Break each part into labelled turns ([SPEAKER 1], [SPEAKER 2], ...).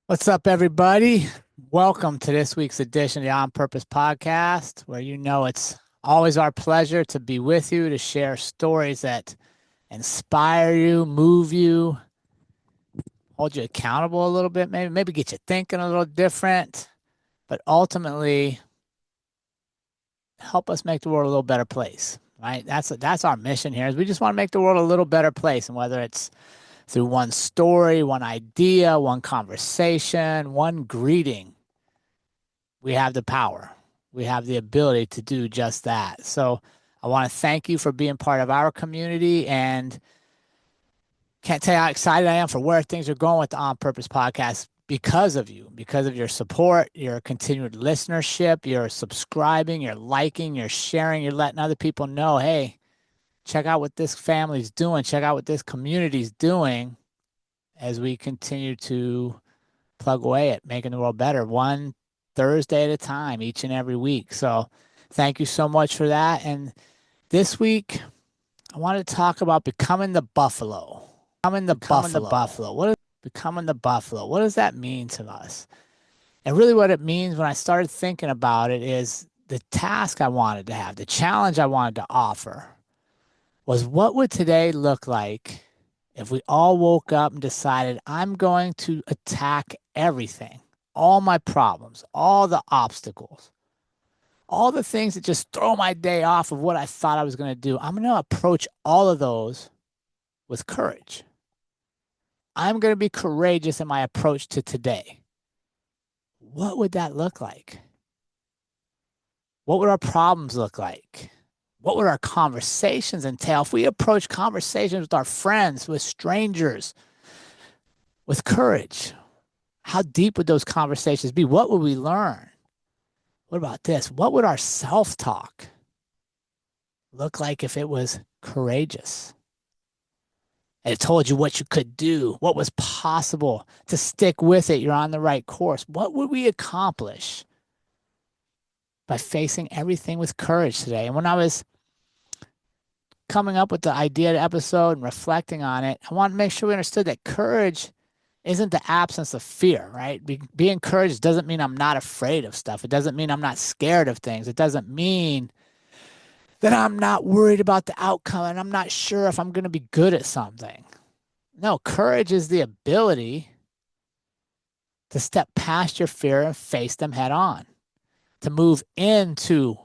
[SPEAKER 1] What's up, everybody? Welcome to this week's edition of the On Purpose podcast, where it's always our pleasure to be with you to share stories that inspire you, move you, hold you accountable a little bit, maybe get you thinking a little different, but ultimately help us make the world a little better place, right? That's our mission here. Is we just want to make the world a little better place, and whether it's through one story, one idea, one conversation, one greeting, we have the power. We have the ability to do just that. So I want to thank you for being part of our community, and can't tell you how excited I am for where things are going with the On Purpose podcast because of you, because of your support, your continued listenership, your subscribing, your liking, your sharing, you're letting other people know, hey, check out what this family's doing, check out what this community's doing as we continue to plug away at making the world better, one Thursday at a time, each and every week. So thank you so much for that. And this week, I want to talk about becoming the buffalo. Becoming the buffalo? What does that mean to us? And really what it means when I started thinking about it is the task I wanted to have, the challenge I wanted to offer was, what would today look like if we all woke up and decided I'm going to attack everything, all my problems, all the obstacles, all the things that just throw my day off of what I thought I was going to do. I'm going to approach all of those with courage. I'm going to be courageous in my approach to today. What would that look like? What would our problems look like? What would our conversations entail? If we approach conversations with our friends, with strangers, with courage, how deep would those conversations be? What would we learn? What about this? What would our self-talk look like if it was courageous? And it told you what you could do, what was possible, to stick with it. You're on the right course. What would we accomplish by facing everything with courage today? And when I was coming up with the idea of the episode and reflecting on it, I wanted to make sure we understood that courage isn't the absence of fear, right? Being encouraged doesn't mean I'm not afraid of stuff. It doesn't mean I'm not scared of things. It doesn't mean that I'm not worried about the outcome and I'm not sure if I'm going to be good at something. No, courage is the ability to step past your fear and face them head on, to move into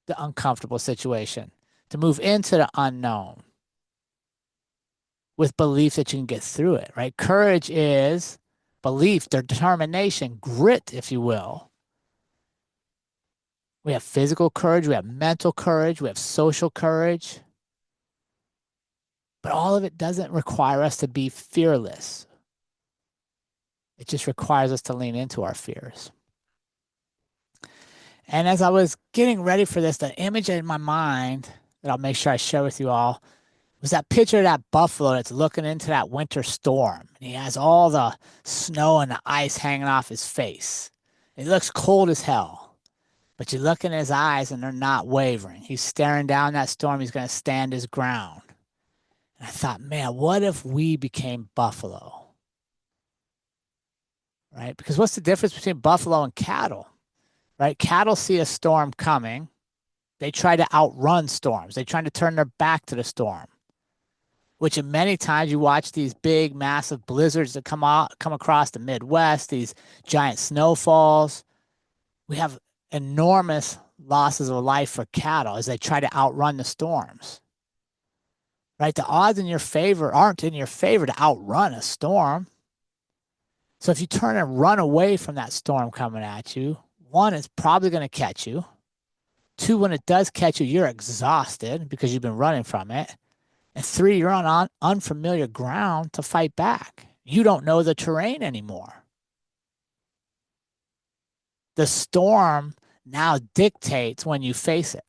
[SPEAKER 1] the uncomfortable situation, to move into the unknown with belief that you can get through it, right? Courage is belief, determination, grit, if you will. We have physical courage, we have mental courage, we have social courage. But all of it doesn't require us to be fearless. It just requires us to lean into our fears. And as I was getting ready for this, the image in my mind that I'll make sure I share with you all was that picture of that buffalo that's looking into that winter storm. And he has all the snow and the ice hanging off his face. He looks cold as hell. But you look in his eyes and they're not wavering. He's staring down that storm. He's going to stand his ground. And I thought, man, what if we became buffalo? Right? Because what's the difference between buffalo and cattle? Right? Cattle see a storm coming. They try to outrun storms. They try to turn their back to the storm, which in many times you watch these big, massive blizzards that come across the Midwest, these giant snowfalls. We have enormous losses of life for cattle as they try to outrun the storms. Right? The odds in your favor aren't in your favor to outrun a storm. So if you turn and run away from that storm coming at you, one, it's probably going to catch you. Two, when it does catch you, you're exhausted because you've been running from it. And three, you're on unfamiliar ground to fight back. You don't know the terrain anymore. The storm now dictates when you face it.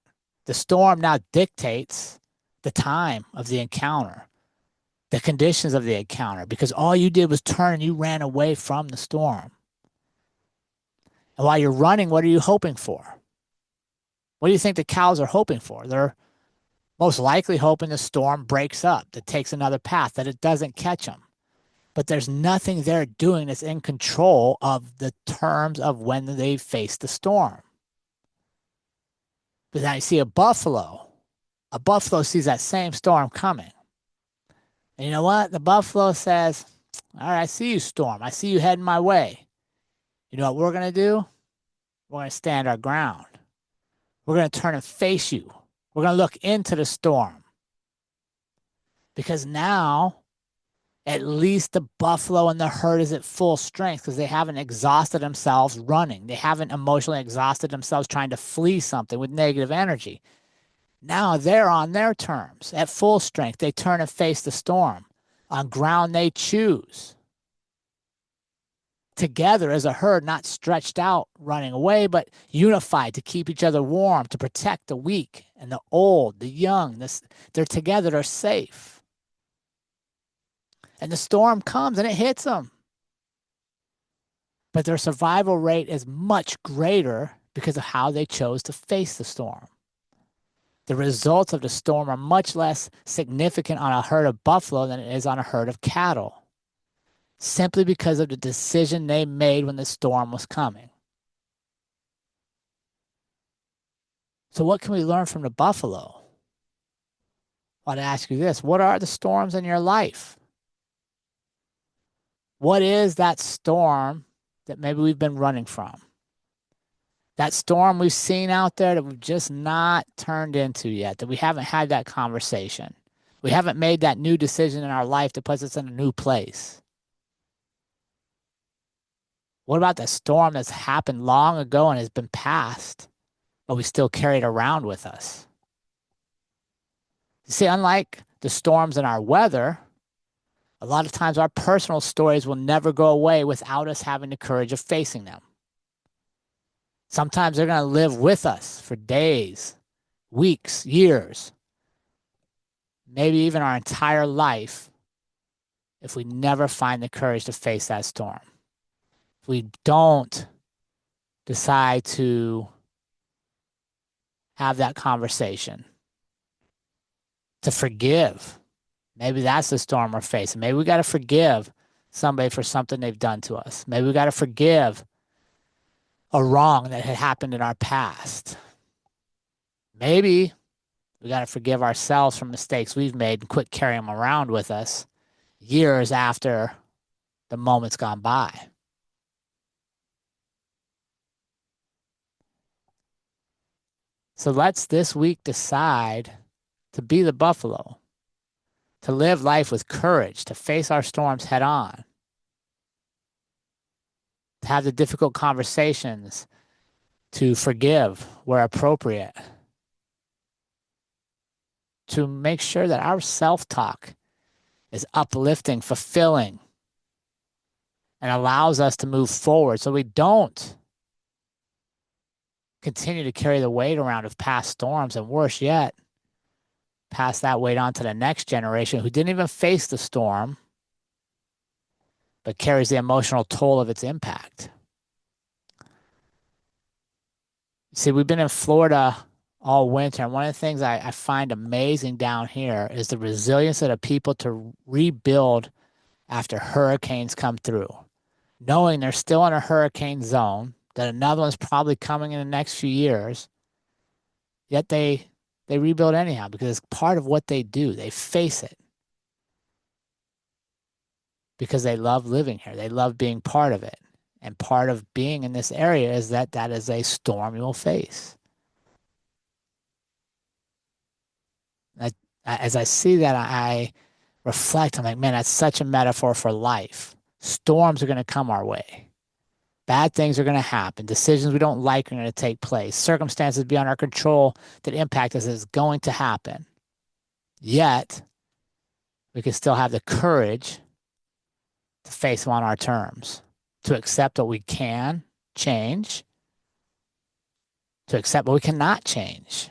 [SPEAKER 1] The storm now dictates the time of the encounter, the conditions of the encounter, because all you did was turn and you ran away from the storm. And while you're running, what are you hoping for? What do you think the cows are hoping for? They're most likely hoping the storm breaks up, that takes another path, that it doesn't catch them. but there's nothing they're doing that's in control of the terms of when they face the storm. But now you see a buffalo sees that same storm coming. And you know what? The buffalo says, all right, I see you, storm. I see you heading my way. You know what we're going to do? We're going to stand our ground. We're going to turn and face you. We're going to look into the storm. Because now, at least the buffalo and the herd is at full strength because they haven't exhausted themselves running. They haven't emotionally exhausted themselves trying to flee something with negative energy. Now they're on their terms, at full strength. They turn and face the storm on ground they choose. Together as a herd, not stretched out running away, but unified to keep each other warm, to protect the weak and the old, the young. They're together, they're safe. And the storm comes and it hits them. But their survival rate is much greater because of how they chose to face the storm. The results of the storm are much less significant on a herd of buffalo than it is on a herd of cattle, simply because of the decision they made when the storm was coming. So what can we learn from the buffalo? I want to ask you this. What are the storms in your life? What is that storm that maybe we've been running from? That storm we've seen out there that we've just not turned into yet, that we haven't had that conversation. We haven't made that new decision in our life that puts us in a new place. What about the storm that's happened long ago and has been past, but we still carry it around with us? You see, unlike the storms in our weather, a lot of times our personal stories will never go away without us having the courage of facing them. Sometimes they're going to live with us for days, weeks, years, maybe even our entire life if we never find the courage to face that storm. If we don't decide to have that conversation, to forgive. Maybe that's the storm we're facing. Maybe we got to forgive somebody for something they've done to us. Maybe we got to forgive a wrong that had happened in our past. Maybe we got to forgive ourselves for mistakes we've made and quit carrying them around with us years after the moment's gone by. So let's this week decide to be the buffalo, to live life with courage, to face our storms head on, to have the difficult conversations, to forgive where appropriate, to make sure that our self-talk is uplifting, fulfilling, and allows us to move forward so we don't continue to carry the weight around of past storms, and worse yet, pass that weight on to the next generation who didn't even face the storm, but carries the emotional toll of its impact. See, we've been in Florida all winter, and one of the things I find amazing down here is the resilience of the people to rebuild after hurricanes come through, knowing they're still in a hurricane zone, that another one's probably coming in the next few years, yet they rebuild anyhow because it's part of what they do. They face it because they love living here. They love being part of it. And part of being in this area is that is a storm you will face. As I see that, I reflect. I'm like, man, that's such a metaphor for life. Storms are going to come our way. Bad things are going to happen. Decisions we don't like are going to take place. Circumstances beyond our control that impact us is going to happen. Yet, we can still have the courage to face them on our terms, to accept what we can change, to accept what we cannot change,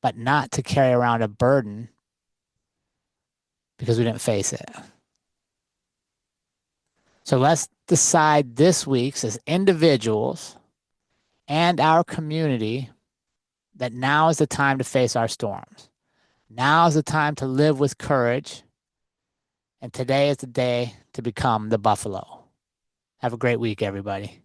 [SPEAKER 1] but not to carry around a burden because we didn't face it. So let's decide this week's as individuals and our community that now is the time to face our storms. Now is the time to live with courage And today is the day to become the buffalo. Have a great week, everybody.